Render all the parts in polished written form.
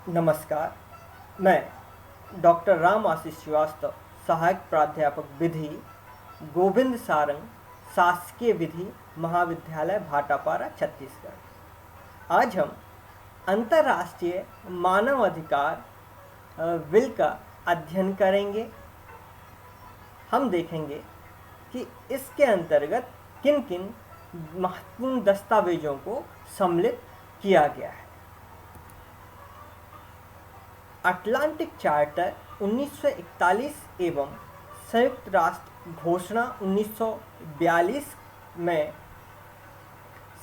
नमस्कार। मैं डॉक्टर राम आशीष श्रीवास्तव, सहायक प्राध्यापक विधि, गोविंद सारंग, शासकीय विधि महाविद्यालय भाटापारा, छत्तीसगढ़। आज हम अंतर्राष्ट्रीय मानव अधिकार बिल का अध्ययन करेंगे। हम देखेंगे कि इसके अंतर्गत किन किन महत्वपूर्ण दस्तावेजों को सम्मिलित किया गया है। अटलांटिक चार्टर 1941 एवं संयुक्त राष्ट्र घोषणा 1942 में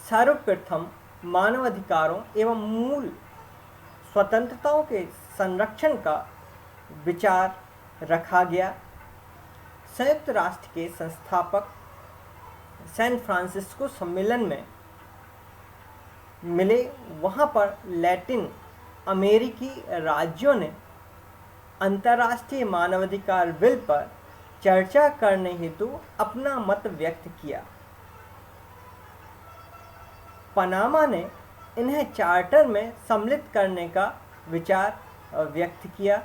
सर्वप्रथम मानवाधिकारों एवं मूल स्वतंत्रताओं के संरक्षण का विचार रखा गया। संयुक्त राष्ट्र के संस्थापक सैन फ्रांसिस्को सम्मेलन में मिले। वहाँ पर लैटिन अमेरिकी राज्यों ने अंतर्राष्ट्रीय मानवाधिकार बिल पर चर्चा करने हेतु अपना मत व्यक्त किया। पनामा ने इन्हें चार्टर में सम्मिलित करने का विचार व्यक्त किया।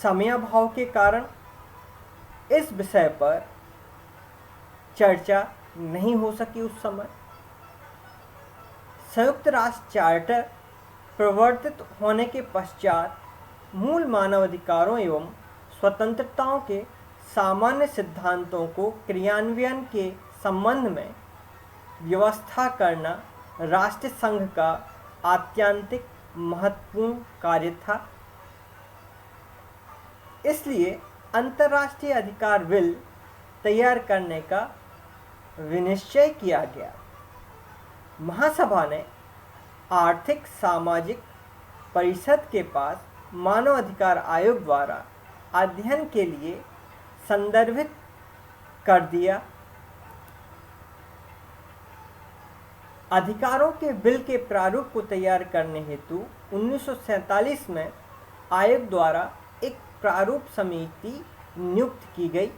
समयाभाव के कारण इस विषय पर चर्चा नहीं हो सकी उस समय। संयुक्त राष्ट्र चार्टर प्रवर्तित होने के पश्चात मूल मानवाधिकारों एवं स्वतंत्रताओं के सामान्य सिद्धांतों को क्रियान्वयन के संबंध में व्यवस्था करना राष्ट्र संघ का आत्यंतिक महत्वपूर्ण कार्य था। इसलिए अंतर्राष्ट्रीय अधिकार बिल तैयार करने का विनिश्चय किया गया। महासभा ने आर्थिक सामाजिक परिषद के पास मानव अधिकार आयोग द्वारा अध्ययन के लिए संदर्भित कर दिया। अधिकारों के बिल के प्रारूप को तैयार करने हेतु 1947 में आयोग द्वारा एक प्रारूप समिति नियुक्त की गई।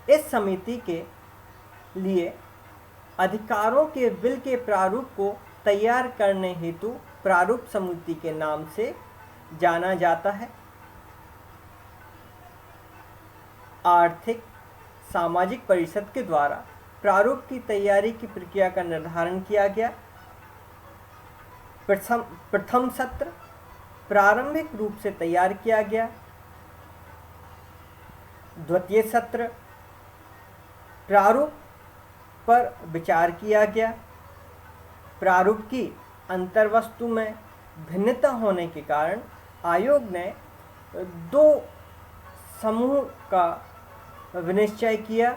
इस समिति के लिए अधिकारों के बिल के प्रारूप को तैयार करने हेतु प्रारूप समिति के नाम से जाना जाता है। आर्थिक सामाजिक परिषद के द्वारा प्रारूप की तैयारी की प्रक्रिया का निर्धारण किया गया। प्रथम सत्र प्रारंभिक रूप से तैयार किया गया। द्वितीय सत्र प्रारूप पर विचार किया गया। प्रारूप की अंतर्वस्तु में भिन्नता होने के कारण आयोग ने दो समूह का विनिश्चय किया।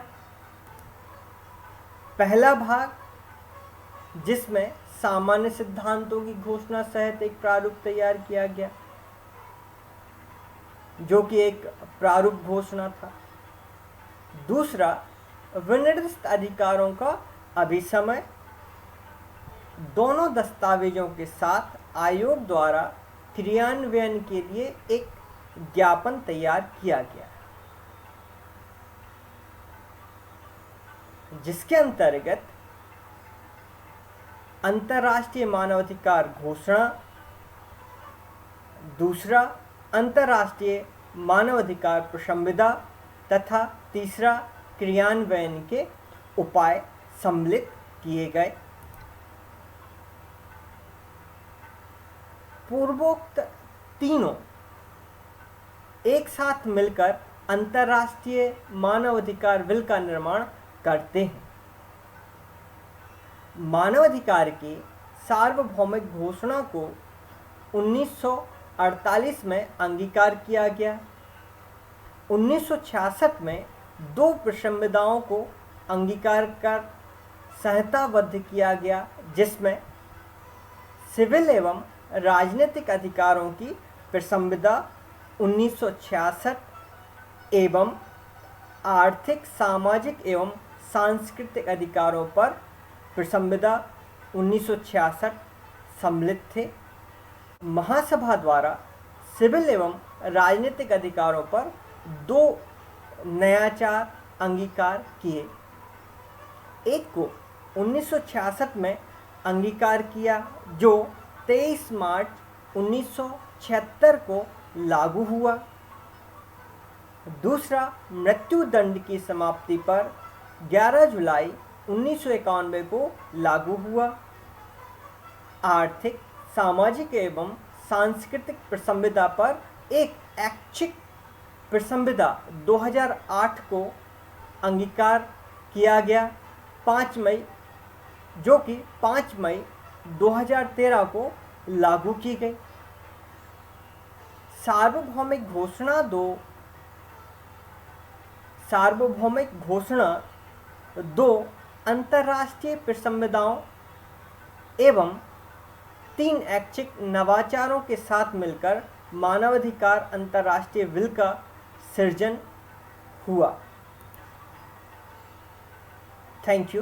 पहला भाग, जिसमें सामान्य सिद्धांतों की घोषणा सहित एक प्रारूप तैयार किया गया, जो कि एक प्रारूप घोषणा था। दूसरा, विनिर्दिष्ट अधिकारों का अभिसमय। दोनों दस्तावेजों के साथ आयोग द्वारा क्रियान्वयन के लिए एक ज्ञापन तैयार किया गया, जिसके अंतर्गत अंतर्राष्ट्रीय मानवाधिकार घोषणा, दूसरा अंतर्राष्ट्रीय मानवाधिकार प्रसंविदा तथा तीसरा क्रियान्वयन के उपाय सम्मिलित किए गए। पूर्वोक्त तीनों एक साथ मिलकर अंतर्राष्ट्रीय मानवाधिकार बिल का निर्माण करते हैं। मानवाधिकार की सार्वभौमिक घोषणा को 1948 में अंगीकार किया गया। 1966 में दो प्रसंविधाओं को अंगीकार कर संहिताबद्ध किया गया, जिसमें सिविल एवं राजनीतिक अधिकारों की प्रसंविधा 1966 एवं आर्थिक, सामाजिक एवं सांस्कृतिक अधिकारों पर प्रसंविधा 1966 सम्मिलित थे। महासभा द्वारा सिविल एवं राजनीतिक अधिकारों पर दो नयाचार अंगीकार किए। एक को 1966 में अंगीकार किया, जो 23 मार्च 1976 को लागू हुआ। दूसरा, मृत्यु दंड की समाप्ति पर 11 जुलाई 1991 को लागू हुआ। आर्थिक, सामाजिक एवं सांस्कृतिक प्रसंविदा पर एक ऐच्छिक प्रसंविदा 2008 को अंगीकार किया गया 5 मई, जो कि 5 मई 2013 को लागू की गई। सार्वभौमिक घोषणा 2 अंतर्राष्ट्रीय प्रसंविदाओं एवं 3 ऐच्छिक नवाचारों के साथ मिलकर मानवाधिकार अंतर्राष्ट्रीय विल का सृजन हुआ। Thank you.